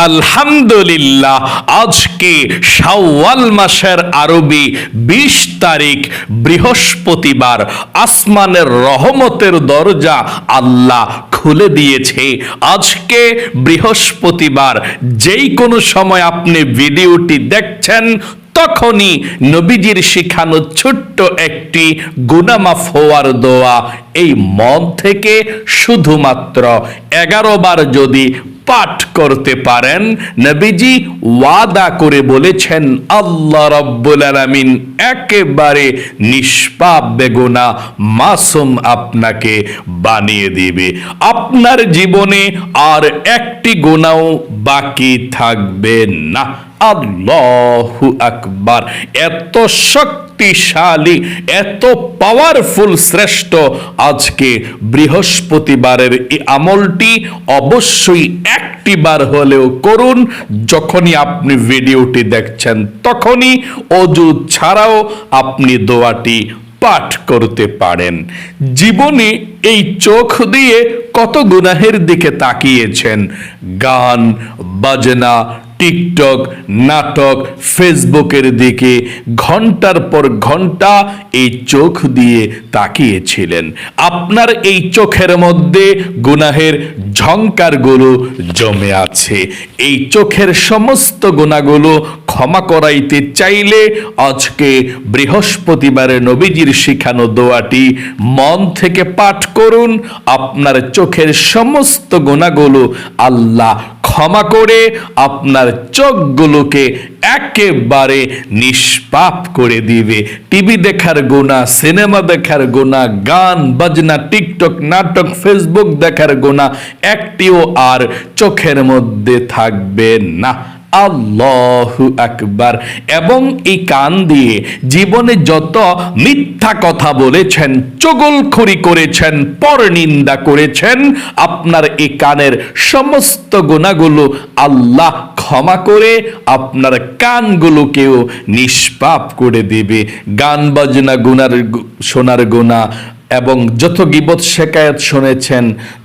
আলহামদুলিল্লাহ, আজকে শাওয়াল মাসের আরবি 20 তারিখ বৃহস্পতিবার। আসমানের রহমতের দরজা আল্লাহ খুলে দিয়েছে। আজকে বৃহস্পতিবার, যেই কোনো সময় আপনি ভিডিওটি দেখছেন তখনই নবীজির শিখানো ছোট্ট একটি গুনাহ মাফ হওয়ার দোয়া এই মন থেকে শুধুমাত্র 11 বার যদি পাঠ করতে পারেন, নবীজি ওয়াদা করে বলেছেন আল্লাহ রাব্বুল আলামিন একেবারে নিষ্পাপ বেগুনাহ মাসুম আপনাকে বানিয়ে দিবে। আপনার জীবনে আর একটি গুনাহও বাকি থাকবে না। আল্লাহু আকবার। এত শক্তিশালী, এত পাওয়ারফুল, শ্রেষ্ঠ আজকে বৃহস্পতিবারের এই আমলটি অবশ্যই একটি বার হলেও করুন। যখনই আপনি ভিডিওটি দেখছেন তখনই অজু ছাড়াও আপনি দোয়াটি পাঠ করতে পারেন। জীবনে এই চোখ দিয়ে কত গুনাহের দিকে তাকিয়েছেন। গান বাজনা, টিকটক, নাটক, ফেসবুকের দিকে ঘন্টার পর ঘন্টা এই চোখ দিয়ে তাকিয়েছিলেন। আপনার এই চোখের মধ্যে গুনাহের ঝংকারগুলো জমে আছে। এই চোখের সমস্ত গুনাহগুলো ক্ষমা করাইতে চাইলে আজকে বৃহস্পতিবারে নবীজির শিখানো দোয়াটি মন থেকে পাঠ করুন। আপনার চোখের সমস্ত গুনাহগুলো আল্লাহ ক্ষমা করে আপনার চোখগুলোকে একেবারে নিষ্পাপ করে দিবে। টিভি দেখার গুনাহ, সিনেমা দেখার গুনাহ, গান বাজনা, টিকটক, নাটক, ফেসবুক দেখার গুনাহ একটিও আর চোখের মধ্যে থাকবে না। আল্লাহু আকবার। এবং এই কান দিয়ে জীবনে যত মিথ্যা কথা বলেছেন, চগলখড়ি করেছেন, পরনিন্দা করেছেন, আপনার এই কানের সমস্ত গুনাহগুলো আল্লাহ ক্ষমা করে আপনার কানগুলোকেও নিষ্পাপ করে দিবে। গান বাজনা শোনার গুনাহ এবং যত গীবত শেকায়াত শুনেছেন,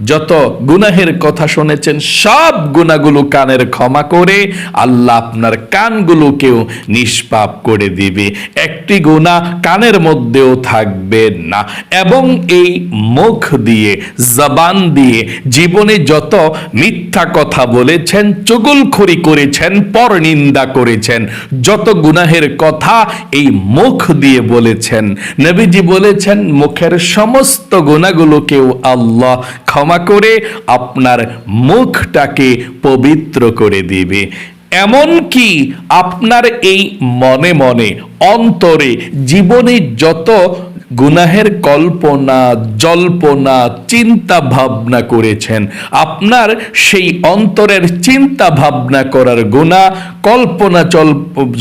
যত গুনাহের কথা শুনেছেন, সব গুনাহগুলো কানের ক্ষমা করে আল্লাহ আপনার কানগুলোকেও নিষ্পাপ করে দিবে। একটি গুনাহ কানের মধ্যেও থাকবে না। এবং এই মুখ দিয়ে, জবান দিয়ে জীবনে যত মিথ্যা কথা বলেছেন, চুগলখড়ি করেছেন, পরনিন্দা করেছেন, যত গুনাহের কথা এই মুখ দিয়ে বলেছেন, নবীজি বলেছেন মুখের সমস্ত গুনাহগুলোকেও আল্লাহ ক্ষমা করে আপনার মুখটাকে পবিত্র করে দিবে। এমন কি আপনার এই মনে মনে, অন্তরে, জীবনে যত গুনাহের কল্পনা, জল্পনা, চিন্তা ভাবনা করেছেন, আপনার সেই অন্তরের চিন্তা ভাবনা করার গুনাহ, কল্পনা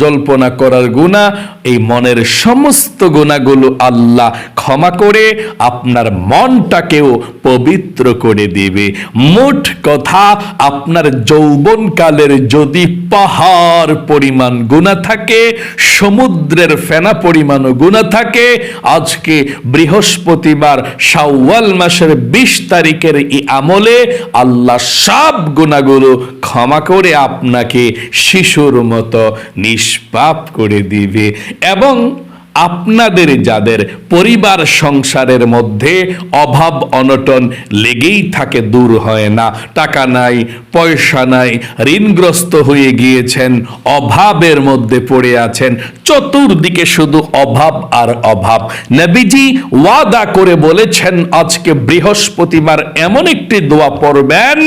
জল্পনা করার গুনাহ, এই মনের সমস্ত গুনাহগুলো আল্লাহ ক্ষমা করে আপনার মনটাকেও পবিত্র করে দিবে। মোট কথা, আপনার যৌবনকালের যদি পাহাড় পরিমাণ গুনাহ থাকে, সমুদ্রের ফেনা পরিমাণও গুনাহ থাকে, আজকে বৃহস্পতিবার শাওয়াল মাসের 20 তারিখের এই আমলে আল্লাহ সব গুনাহগুলো ক্ষমা করে আপনাকে শিশুর মতো নিষ্পাপ করে দিবে। এবং আপনাদের যাদের পরিবার সংসারের মধ্যে অভাব অনটন লেগেই থাকে, দূর হয় না, টাকা নাই, পয়সা নাই, ঋণগ্রস্ত হয়ে গিয়েছেন, অভাবের মধ্যে পড়ে আছেন, চতুর্দিকে শুধু অভাব আর অভাব, নবীজি ওয়াদা করে বলেছেন আজকে বৃহস্পতিবার এমন একটি দোয়া পড়বেন,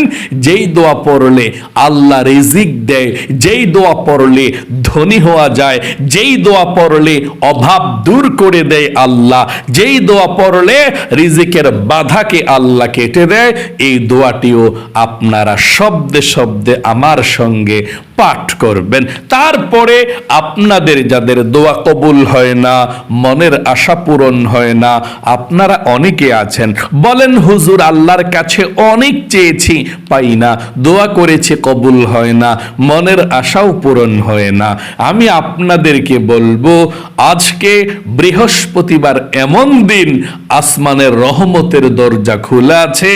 যেই দোয়া পড়লে আল্লাহ রিজিক দেয়, যেই দোয়া পড়লে ধনী হওয়া যায়, যেই দোয়া পড়লে অভাব দূর করে দেয় আল্লাহ, যেই দোয়া পড়লে রিজিকের বাধাকে আল্লাহ কেটে দেয়। এই দোয়াটিও আপনারা শব্দে শব্দে আমার সঙ্গে পাঠ করবেন। তারপরে আপনাদের যাদের দোয়া কবুল হয় না, মনের আশা পূরণ হয় না, আপনারা অনেকে আছেন বলেন হুজুর আল্লাহর কাছে অনেক চেয়েছি, পাই না, দোয়া করেছে কবুল হয় না, মনের আশাও পূরণ হয় না। আমি আপনাদেরকে বলবো আজকে বৃহস্পতিবার এমন দিন, আসমানের রহমতের দরজা খোলা আছে।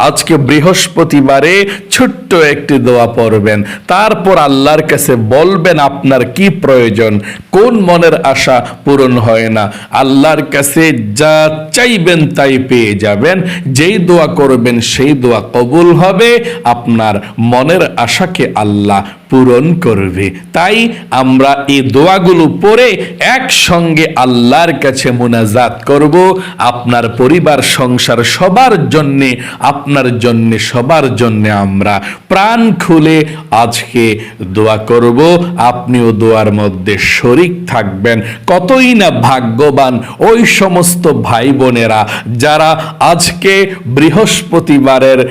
আজকে বৃহস্পতিবারে ছোট্ট ছোট্ট একটি দোয়া পড়বেন, তারপর আল্লাহর কাছে বলবেন আপনার কি প্রয়োজন। কোন মনের আশা পূরণ হয় না? আল্লাহর কাছে যা চাইবেন তাই পেয়ে যাবেন। যেই দোয়া করবেন সেই দোয়া কবুল হবে, আপনার মনের আশাকে আল্লাহ পূরণ করবে। তাই আমরা এই দোয়াগুলো পড়ে একসঙ্গে আল্লাহর কাছে মুনাজাত করব। আপনার পরিবার সংসার সবার জন্যে, আপনার জন্যে, সবার জন্যে আমরা প্রাণ খুলে আজকে দোয়া করব। আপনিও দোয়ার মধ্যে শরিক থাকবেন। কতই না ভাগ্যবান ওই সমস্ত ভাই বোনেরা যারা আজকে বৃহস্পতিবারের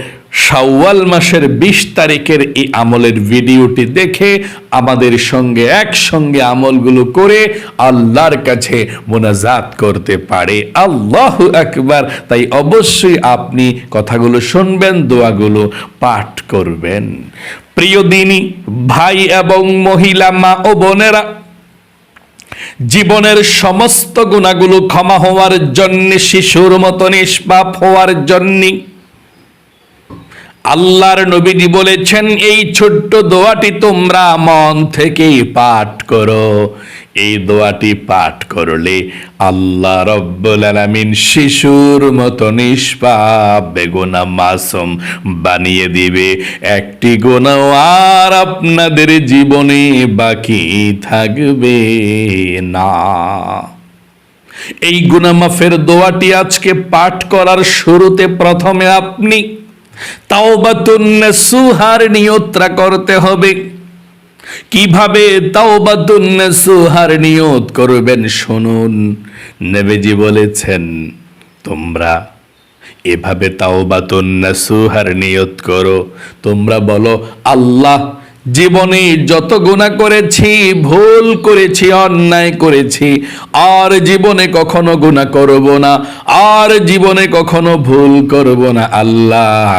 শাওয়াল মাসের 20 তারিখের এই আমলের ভিডিওটি দেখে আমাদের সঙ্গে একসঙ্গে আমলগুলো করে আল্লাহর কাছে মুনাজাত করতে পারে। আল্লাহু আকবার। তাই অবশ্যই আপনি কথাগুলো শুনবেন, দোয়াগুলো পাঠ করবেন। প্রিয় দিনী ভাই এবং মহিলা, মা ও বোনেরা, জীবনের সমস্ত গুনাহগুলো ক্ষমা হওয়ার জন্য, শিশুর মতো নিষ্পাপ হওয়ার জন্য আল্লাহর নবীজি বলেছেন এই ছোট্ট দোয়াটি তোমরা মন থেকেই পাঠ করো। এই দোয়াটি পাঠ করলে আল্লাহ রব্বুল আলামিন শিশুর মতো নিষ্পাপ বেগুনা মাসুম বানিয়ে দিবে। একটি গুনাহ আর আপনাদের জীবনে বাকি থাকবে না। এই গুনাহ মাফের দোয়াটি আজকে পাঠ করার শুরুতে প্রথমে আপনি তাওবাতুন নাসুহার নিয়তটা করতে হবে। কিভাবে তাওবাতুন নাসুহার নিয়ত করবেন শুনুন। নবীজি বলেছেন তোমরা এভাবে তাওবাতুন নাসুহার নিয়ত করো। তোমরা বলো, আল্লাহ জীবনে যত গুনাহ করেছি, ভুল করেছি, অন্যায় করেছি, আর জীবনে কখনো গুনাহ করব না, আর জীবনে কখনো ভুল করব না। আল্লাহ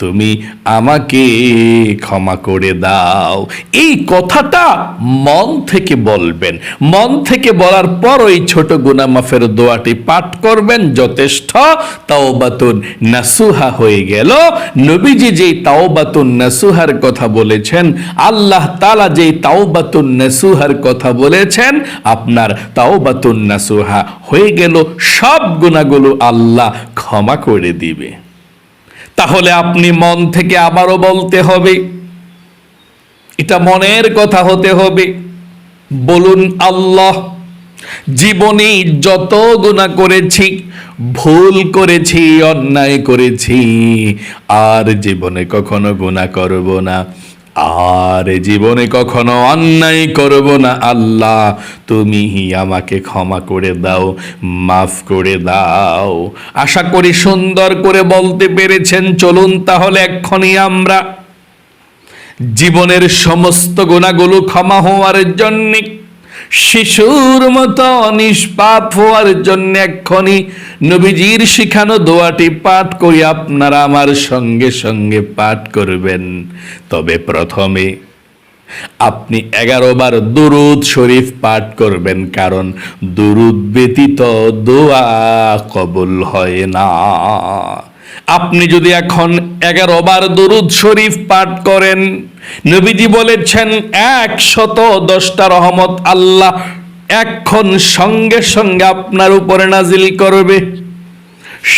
তুমি আমাকে ক্ষমা করে দাও। এই কথাটা মন থেকে বলবেন। মন থেকে বলার পর ওই ছোট গুনাহ মাফের দোয়াটি পাঠ করবেন, যথেষ্ট। তাওবাতুন নাসুহা হয়ে গেল। নবীজি যেই তাওবাতুন নাসুহার কথা বলেছেন, আল্লাহ তাআলা যেই তাওবাতুন নাসুহার কথা বলেছেন, আপনার তাওবাতুন নাসুহা হয়ে গেল। সব গুনাহগুলো আল্লাহ ক্ষমা করে দিবে। তাহলে আপনি মন থেকে আবারও বলতে হবে, এটা মনের কথা হতে হবে। বলুন, আল্লাহ জীবনে যত গুনাহ করেছি, ভুল করেছি, অন্যায় করেছি, আর জীবনে কখনো গুনাহ করব না, আর জীবনে কখনো অন্যায় করব না। আল্লাহ তুমি আমাকে ক্ষমা করে দাও, মাফ করে দাও। আশা করি সুন্দর করে বলতে পেরেছেন। চলুন তাহলে এক্ষুনি আমরা জীবনের সমস্ত গুনাহগুলো ক্ষমা হওয়ার জন্য, শিশুর মতো নিষ্পাপ হওয়ার জন্য এক্ষুনি নবীজির শিখানো দোয়াটি পাঠ করি। আপনারা আমার সঙ্গে সঙ্গে পাঠ করবেন। তবে প্রথমে আপনি 11 বার দুরূদ শরীফ পাঠ করবেন, কারণ দুরূদ ব্যতীত দোয়া কবুল হয় না। আপনি যদি এখন 11 বার দুরূদ শরীফ পাঠ করেন, নবীজি বলেছেন 110টা রহমত আল্লাহ এখন সঙ্গে সঙ্গে আপনার উপরে নাজিল করবে।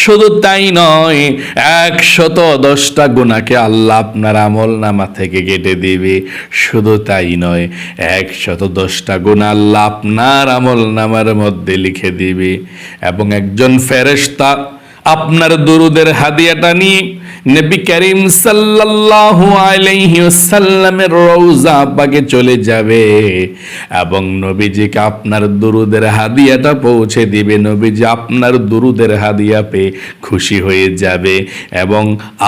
শুধু তাই নয়, 110টা গুনাহকে আল্লাহ আপনার আমল নামা থেকে কেটে দিবে। শুধু তাই নয়, 110টা গুনাহ আল্লাহ আপনার আমল নামার মধ্যে লিখে দিবে। এবং একজন ফেরেশতা আপনার দুরুদের হাদিয়াটা নিয়ে নবী করিম সাল্লাল্লাহু আলাইহি ওয়াসাল্লামের রওজা পাকে চলে যাবে এবং নবীজিকে আপনার দুরুদের হাদিয়াটা পৌঁছে দিবে। নবীজি আপনার দুরুদের হাদিয়া পেয়ে খুশি হয়ে যাবে এবং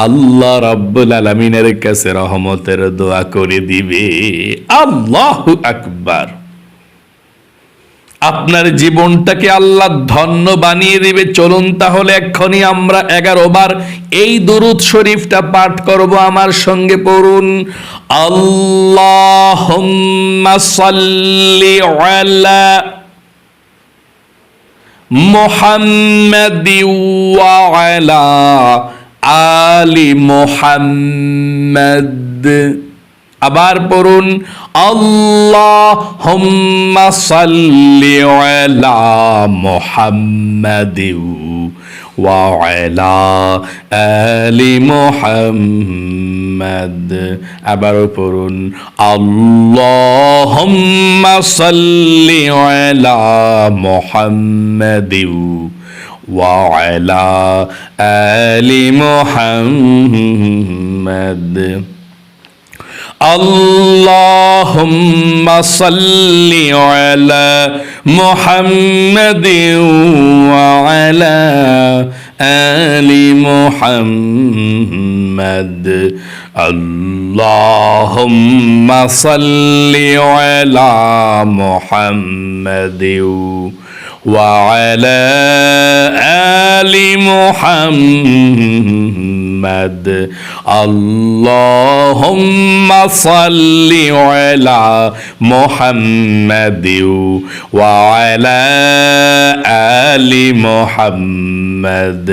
আল্লাহ রাব্বুল আলামিনের কাছে রহমতের দোয়া করে দিবে। আল্লাহু আকবার। আপনার জীবনটাকে আল্লাহ ধন্য বানিয়ে দিবে। চলুন তাহলে এক্ষুনি আমরা 11 বার এই দুরূদ শরীফটা পাঠ করব। আমার সঙ্গে পড়ুন, আল্লাহুম্মা সাল্লি আলা মুহাম্মাদি ওয়া আলা আলি মুহাম্মাদ। আবার পড়ুন, আল্লাহুম্মা সাল্লি আলা মুহাম্মাদিন ওয়া আলা আলি মুহাম্মাদ। আবারও পড়ুন, আল্লাহুম্মা সাল্লি আলা মুহাম্মাদিন ওয়া আলা আলি মুহাম্মাদ। আল্লাহুম্মা সাল্লি আলা মুহাম্মাদিন ওয়া আলা আলি মুহাম্মাদ। আল্লাহুম্মা সাল্লি আলা মুহাম্মাদিন ওয়া আলা আলি মুহাম্মাদ। আল্লাহুম্মা সাল্লি আলা মুহাম্মাদিন ওয়া আলা আলি মুহাম্মাদ।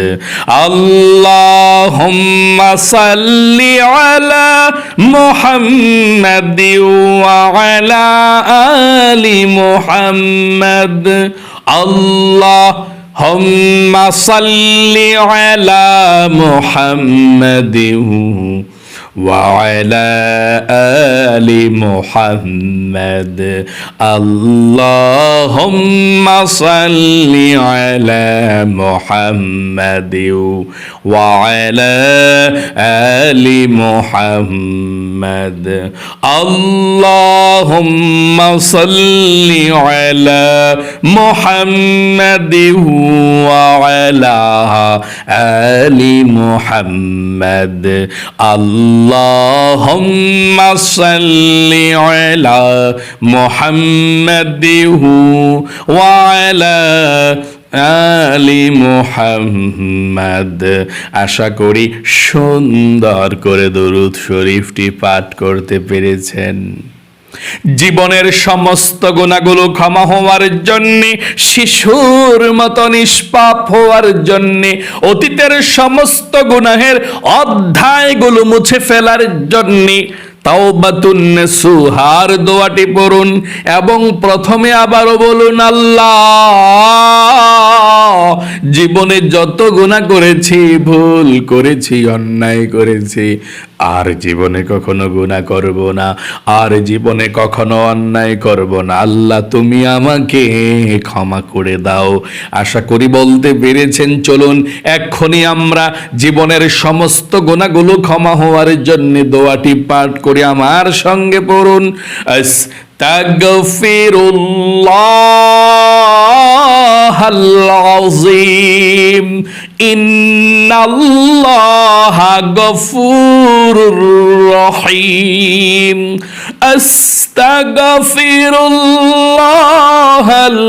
আল্লাহুম্মা সাল্লি আলা মুহাম্মাদিন ওয়া আলা আলি মুহাম্মাদ। আল্লাহুম্মা সাল্লি আলা মুহাম্মাদিন ওয়া আলা আলি মুহাম্মাদ। আল্লাহুম্মা সাল্লি আলা মুহাম্মাদিন ওয়া আলা আলি মুহাম্মাদ। আল্লাহুম্মা সাল্লি আলা মুহাম্মাদিন ওয়া আলা আলি মুহাম্মাদ। আল্লাহুম্মা সাল্লি আলা মুহাম্মাদিন ওয়া আলা আলি মুহাম্মাদ। আশা করি সুন্দর করে দরুদ শরীফটি পাঠ করতে পেরেছেন। জীবনের সমস্ত গুনাহগুলো ক্ষমা হওয়ার জন্যে, শিশুর মতো নিষ্পাপ হওয়ার জন্যে, অতীতের সমস্ত গুনাহের অধ্যায়গুলো মুছে ফেলার জন্যে তাওবাতুন নাসুহার দোয়াটি পড়ুন এবং প্রথমে আবারও বলুন, আল্লাহ, জীবনে যত গুনাহ করেছি, ভুল করেছি, অন্যায় করেছি, আর জীবনে কখনো গুনাহ করব না, আর জীবনে কখনো অন্যায় করব না। আল্লাহ, তুমি আমাকে ক্ষমা করে দাও। আশা করি বলতে পেরেছেন। চলুন এক্ষুনি আমরা জীবনের সমস্ত গুনাহগুলো ক্ষমা হওয়ার জন্য দোয়াটি পাঠ করি। আমার সঙ্গে পড়ুন, আস্তাগফিরুল্লাহাল আযীম ইন্নাল্লাহা গফুরুর রহিম। আস্তাগফিরুল্লাহাল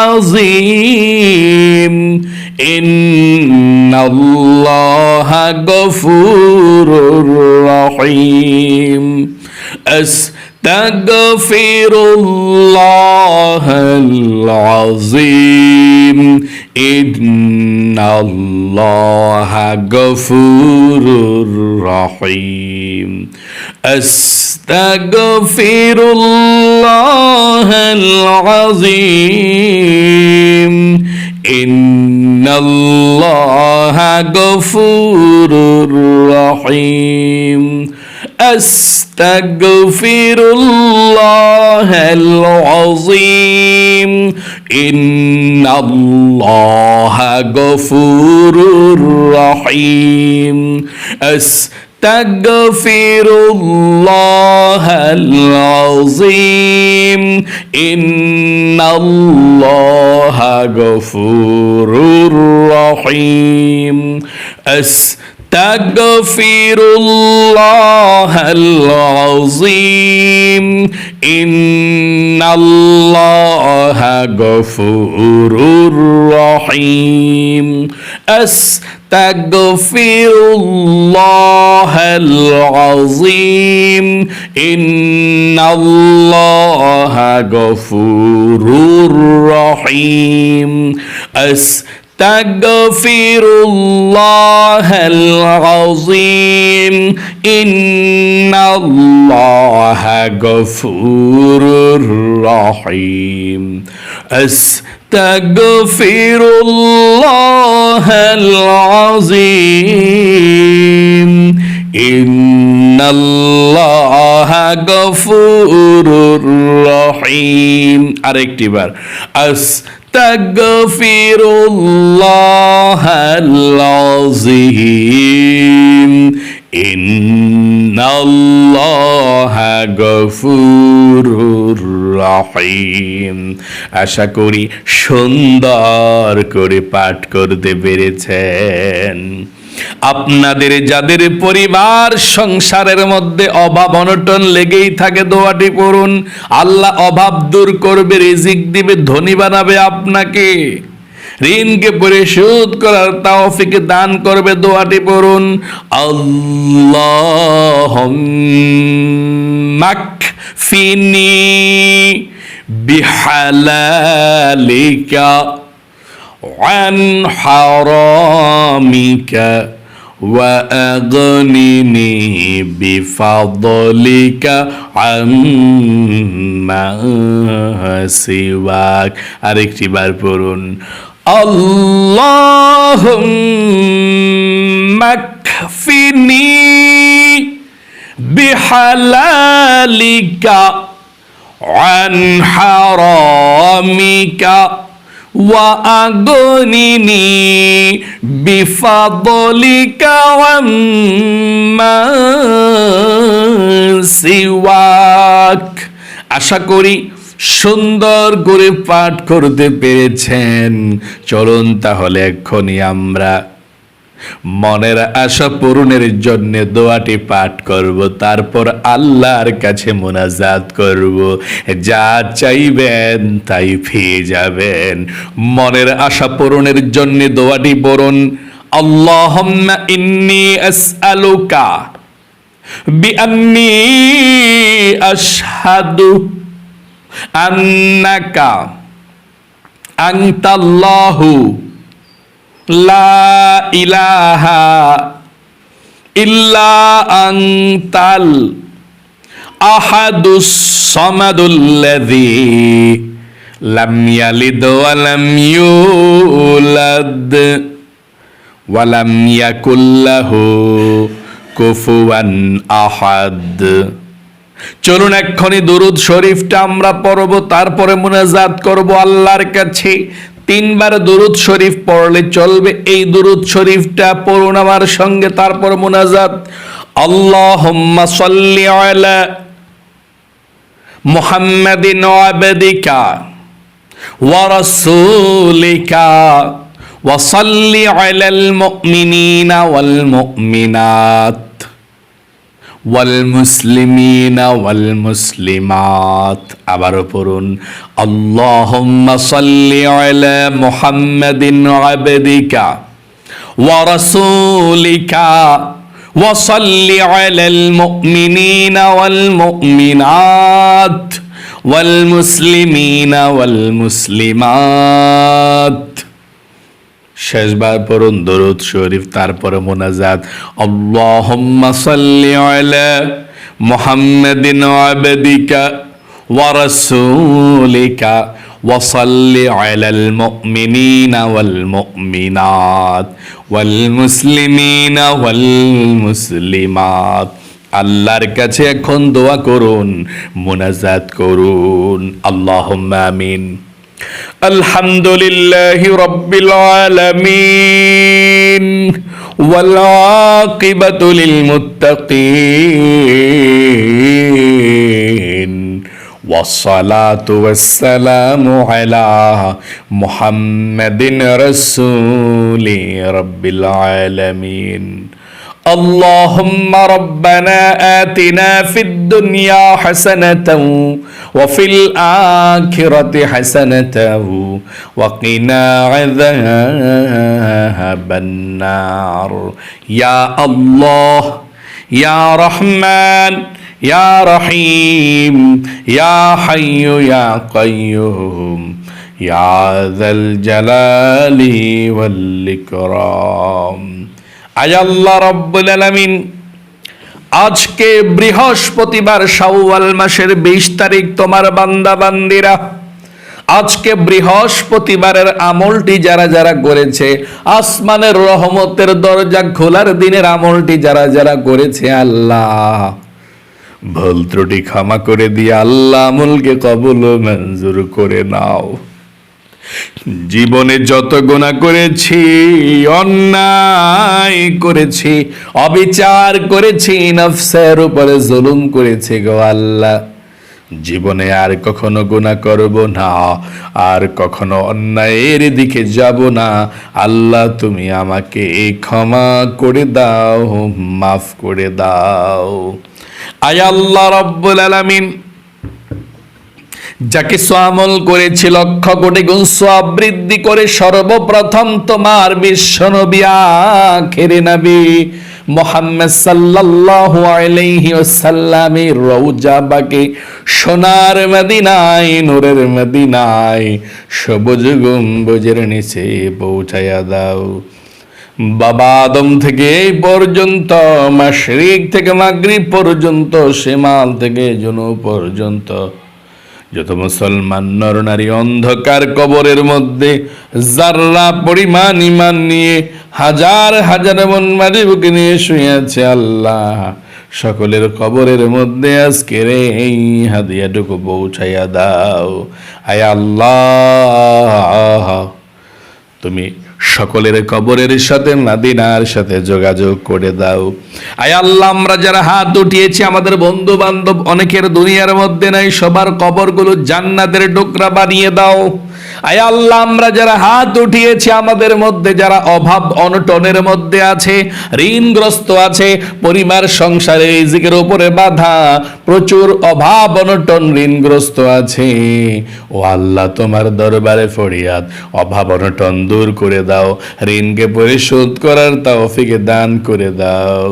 আযীম ইন্নাল্লাহা গফুরুর রহিম। আস্তাগফিরুল্লাহাল আযীম ইন্নাল্লাহা গফুরুর রহিম। আস্তাগফিরুল্লাহাল আযীম ইন্নাল্লাহা গফুরুর রহিম। আস্তাগফিরুল্লাহাল আযীম ইন্নাল্লাহা গফুরুর রহিম। আস্তাগফিরুল্লাহাল আযীম ইন্নাল্লাহা গফুরুর রহিম। আস্তাগফিরুল্লাহাল আযীম ইন্নাল্লাহা গফুরুর রহিম। আস্তাগফিরুল্লাহাল আযীম ইন্নাল্লাহা গফুরুর রহিম। আস্তাগফিরুল্লাহাল আযীম ইন্নাল্লাহা গফুরুর রহিম আস্তাগফিরুল্লাহাল আযীম ইন্নাল্লাহা গফুরুর রহিম। আরেকটি বার আস্তাগফিরুল্লাহাল আযীম ইন্নাল্লাহা গফুরুর রহিম। আশা করি সুন্দর করে পাঠ করতে পেরেছেন। আপনাদের যাদের পরিবার সংসারের মধ্যে অভাব অনটন লেগেই থাকে, দোয়াটি পড়ুন। আল্লাহ অভাব দূর করবে, রিজিক দিবে, ধনী বানাবে আপনাকে, ঋণকে পরিশোধ করার তৌফিক দান করবে, দোয়াটি পড়ুন। আল্লাহুম্মা কফিনি বিহালালিকা عن حرامك وأغنني بفضلك عما سواك। আরেকটি বার পড়ুন। আল্লাহুম্মা কফিনি বিহালালিকা عن حرامك وأغنني بفضلك عما سواك। আশা করি সুন্দর করে পাঠ করতে পেরেছেন। চলুন তাহলে এক্ষুনি আমরা মনের আশা পূরণের জন্য দোয়াটি পাঠ করব, তারপর আল্লাহর কাছে মুনাজাত করব। যা চাইবেন তাই পেয়ে যাবেন। মনের আশা পূরণের জন্য দোয়াটি পড়ুন। আল্লাহুম্মা ইন্নী আসআলুকা বিআন্নী আশহাদু আন্নাকা আনতাল্লাহু লা ইলাহা ইল্লা আনতাল আহাদুস সামাদুল্লাযী লাম ইয়ালিদ ওয়া লাম ইউলাদ ওয়া লাম ইয়াকুল লাহু কুফুয়ান আহাদ। চলুন এক্ষুনি দুরূদ শরীফটা আমরা পড়ব, তারপরে মুনাজাত করব আল্লাহর কাছে। 3 বার দুরূদ শরীফ পড়লে চলবে। এই দুরূদ শরীফটা পড়ুন আমার সঙ্গে, তারপর মুনাজাত। আল্লাহুম্মা সাল্লি আলা মুহাম্মাদিন আবদিকা ওয়া রাসূলিকা ওয়া সাল্লি আলাল মুমিনিনা ওয়াল মুমিনাত ওয়াল মুসলিমিনা ওয়াল মুসলিমাত। আবারও পড়ুন। আল্লাহুম্মা সাল্লি আলা মুহাম্মাদিন আবদিকা ওয়া রাসূলিকা ওয়া সাল্লি আলাল মুমিনিনা ওয়াল মুমিনাত ওয়াল মুসলিমিনা ওয়াল মুসলিমাত। শেষবার পড়ুন দরুদ শরীফ, তারপরে মুনাজাত। আল্লাহুম্মা সাল্লি আলা মুহাম্মাদিন আবদিকা ওয়া রাসূলিকা ওয়া সাল্লি আলাল মুমিনিনা ওয়াল মুমিনাত ওয়াল মুসলিমিনা ওয়াল মুসলিমাত। আল্লাহর কাছে এখন দোয়া করুন, মুনাজাত করুন। আল্লাহুম্মা আমিন। আলহামদুলিল্লাহি রাব্বিল আলামিন ওয়াল আকিবাতু লিল মুত্তাকিন ওয়াসসালাতু ওয়াসসালামু আলা মুহাম্মাদিন রাসূলি রাব্বিল আলামিন। اللهم ربنا آتنا في الدنيا حسنة وفي الآخرة حسنة وقنا عذاب النار يا الله يا رحمن يا رحيم يا حي يا قيوم ইয়া যাল জালালি ওয়াল ইকরাম। আয় আল্লাহ রাব্বুল আলামিন, আজকে বৃহস্পতিবার শাওয়াল মাসের 20 তারিখ, তোমার বান্দা বান্দিরা আজকে বৃহস্পতিবারের আমলটি যারা যারা করেছে, আসমানের রহমতের দরজা খোলার দিনের আমলটি যারা যারা করেছে, আল্লাহ ভুল ত্রুটি ক্ষমা করে দিয়ে আল্লাহ আমলকে কবুল ও মঞ্জুর করে নাও। জীবনে যত গুনাহ করেছি, অন্যায় করেছি, অবিচার করেছি, নফসের উপরে জুলুম করেছি গো আল্লাহ, জীবনে আর কখনো গুনাহ করব না, আর কখনো অন্যায়ের দিকে যাব না। আল্লাহ তুমি আমাকে ক্ষমা করে দাও, মাফ করে দাও। আয় আল্লাহ রাব্বুল আলামিন, যাকে আমল করেছি লক্ষ কোটি গুণ সওয়াব বৃদ্ধি করে সর্বপ্রথম তোমার বিশ্বনবী আখির নবী মুহাম্মদ সাল্লাল্লাহু আলাইহি ওয়াসাল্লামের রওজা বাকে সোনার মদিনায়, নূরের মদিনায়, সবুজ গম্বুজের নিচে পৌঁছায়া দাও। বাবা আদম থেকে এই পর্যন্ত, মাশরিক থেকে মাগরিব পর্যন্ত, শিমাল থেকে জুনুব পর্যন্ত যত মুসলমান নর নারী অন্ধকার কবরের মধ্যে যাররা পরিমাণ ঈমান নিয়ে হাজার হাজার মন মারিবুকে নিয়ে শুয়ে আছে, আল্লাহ সকলের কবরের মধ্যে আজকের এই হাদিয়াটুকু পৌঁছাইয়া দাও। আয় আল্লাহ, তুমি সকলের কবরের সাথে মদিনার সাথে যোগাযোগ করে দাও। আয় আল্লাহ, আমরা যারা হাত উঠিয়েছি, আমাদের বন্ধু বান্ধব অনেকের দুনিয়ার মধ্যে নাই, সবার কবরগুলো জান্নাতের টুকরা বানিয়ে দাও। আয় আল্লাহ, আমরা যারা হাত উঠিয়েছি, আমাদের মধ্যে যারা অভাব অনটনের মধ্যে আছে, ঋণগ্রস্ত আছে, পরিবার সংসারে রিজিকের উপরে বাধা, প্রচুর অভাব অনটন, ঋণগ্রস্ত আছে, ও আল্লাহ তোমার দরবারে ফরিয়াদ, অভাব অনটন দূর করে দাও, ঋণকে পরিশোধ করার তৌফিক দান করে দাও।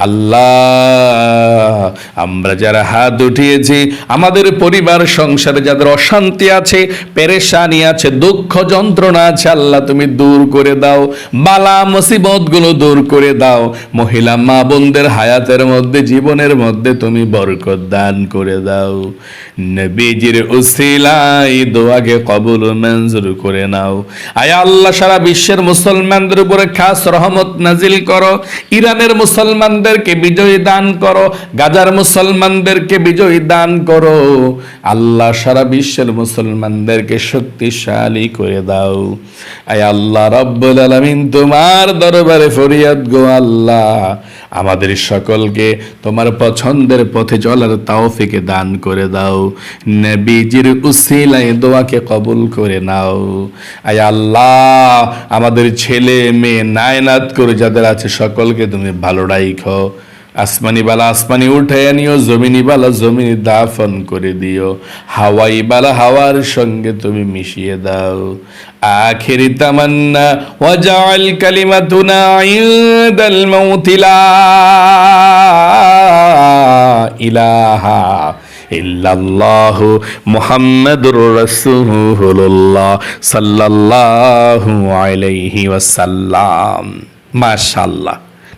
আল্লাহ, আমরা যারা হাত উঠিয়েছি, আমাদের পরিবার সংসারে যাদের অশান্তি আছে, পেরেশানি আছে, দুঃখ যন্ত্রণা আছে, আল্লাহ তুমি দূর করে দাও, বালা মুসিবত গুলো দূর করে দাও। মহিলা মা বোনদের হায়াতের মধ্যে, জীবনের মধ্যে তুমি বরকত দান করে দাও। নবীজির উসিলায় দোয়াকে কবুল মঞ্জুর করে নাও। আয় আল্লাহ, সারা বিশ্বের মুসলমানদের উপরে খাস রহমত নাজিল করো। ইরানের মুসলমানদেরকে বিজয় দান করো, গাজার মুসলমানদেরকে বিজয় দান করো। আল্লাহ, সারা বিশ্বের মুসলমানদেরকে শক্তিশালী করে দাও। আয় আল্লাহ রাব্বুল আলামিন, তোমার দরবারে ফরিয়াদ গো আল্লাহ, আমাদের সকলকে তোমার পছন্দের পথে চলার তৌফিক দান করে দাও। নবীজির উসিলায় দোয়াকে কবুল করে নাও। আয় আল্লাহ, আমাদের ছেলে মেয়ে নায়নাত করে যাদের আছে, সকলকে তুমি ভালো রাখো। আসমানি বালা আসমানি উঠাইয়া নিও, জমিনি বালা জমিনি দাফন করে দিও, হাওয়াই বালা হাওয়ার সঙ্গে তুমি মিশিয়ে দাও। আখিরি তামান্না ওয়াজআল কালিমাতুনা ইনদাল মাউতি লা ইলাহা ইল্লাল্লাহু মুহাম্মাদুর রাসূলুল্লাহ সাল্লাল্লাহু আলাইহি ওয়াসাল্লাম। মাশাআল্লাহ,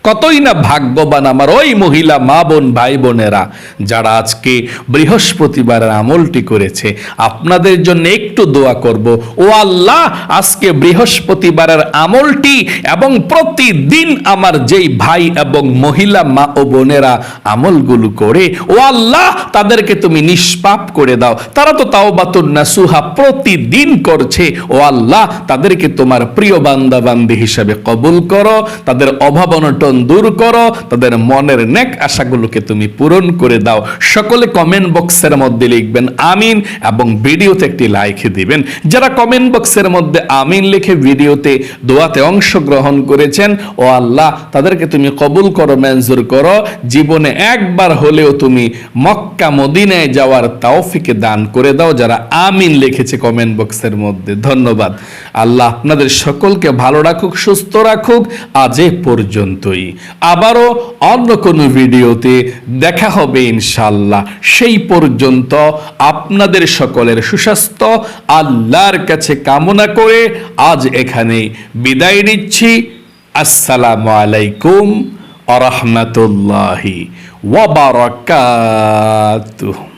কতই না ভাগ্যবান আমার ওই মহিলা মা বোন ভাই বোনেরা যারা আজকে বৃহস্পতিবারের আমলটি করেছে। আপনাদের জন্য একটু দোয়া করব। ও আল্লাহ, আজকে বৃহস্পতিবারের আমলটি এবং প্রতিদিন আমার যেই ভাই এবং মহিলা মা ও বোনেরা আমলগুলো করে, ও আল্লাহ তাদেরকে তুমি নিষ্পাপ করে দাও। তারা তো তাওবাতুন নাসুহা প্রতিদিন করছে, ও আল্লাহ তাদেরকে তোমার প্রিয় বান্দা বান্দি হিসাবে কবুল করো, তাদের অভাব অনটন দূর করো, তাদের মনের নেক আশাগুলোকে তুমি পূরণ করে দাও। সকলে কমেন্ট বক্সের মধ্যে লিখবেন আমিন এবং ভিডিওতে একটি লাইক দিবেন। যারা কমেন্ট বক্সের মধ্যে আমিন লিখে ভিডিওতে দোয়াতে অংশগ্রহণ করেছেন, ও আল্লাহ তাদেরকে তুমি কবুল করো, মঞ্জুর করো। জীবনে একবার হলেও তুমি মক্কা মদিনায় যাওয়ার তৌফিক দান করে দাও। যারা আমিন লিখেছে কমেন্ট বক্সের মধ্যে, ধন্যবাদ। আল্লাহ আপনাদের সকলকে ভালো রাখুক, সুস্থ রাখুক। আজ এ পর্যন্তই, আবারও অন্য কোনো ভিডিওতে দেখা হবে ইনশাআল্লাহ। সেই পর্যন্ত আপনাদের সকলের সুস্বাস্থ্য আল্লাহর কাছে কামনা করে আজ এখানে বিদায় নিচ্ছি। আসসালামু আলাইকুম ওয়া রাহমাতুল্লাহি ওয়া বারাকাতুহু।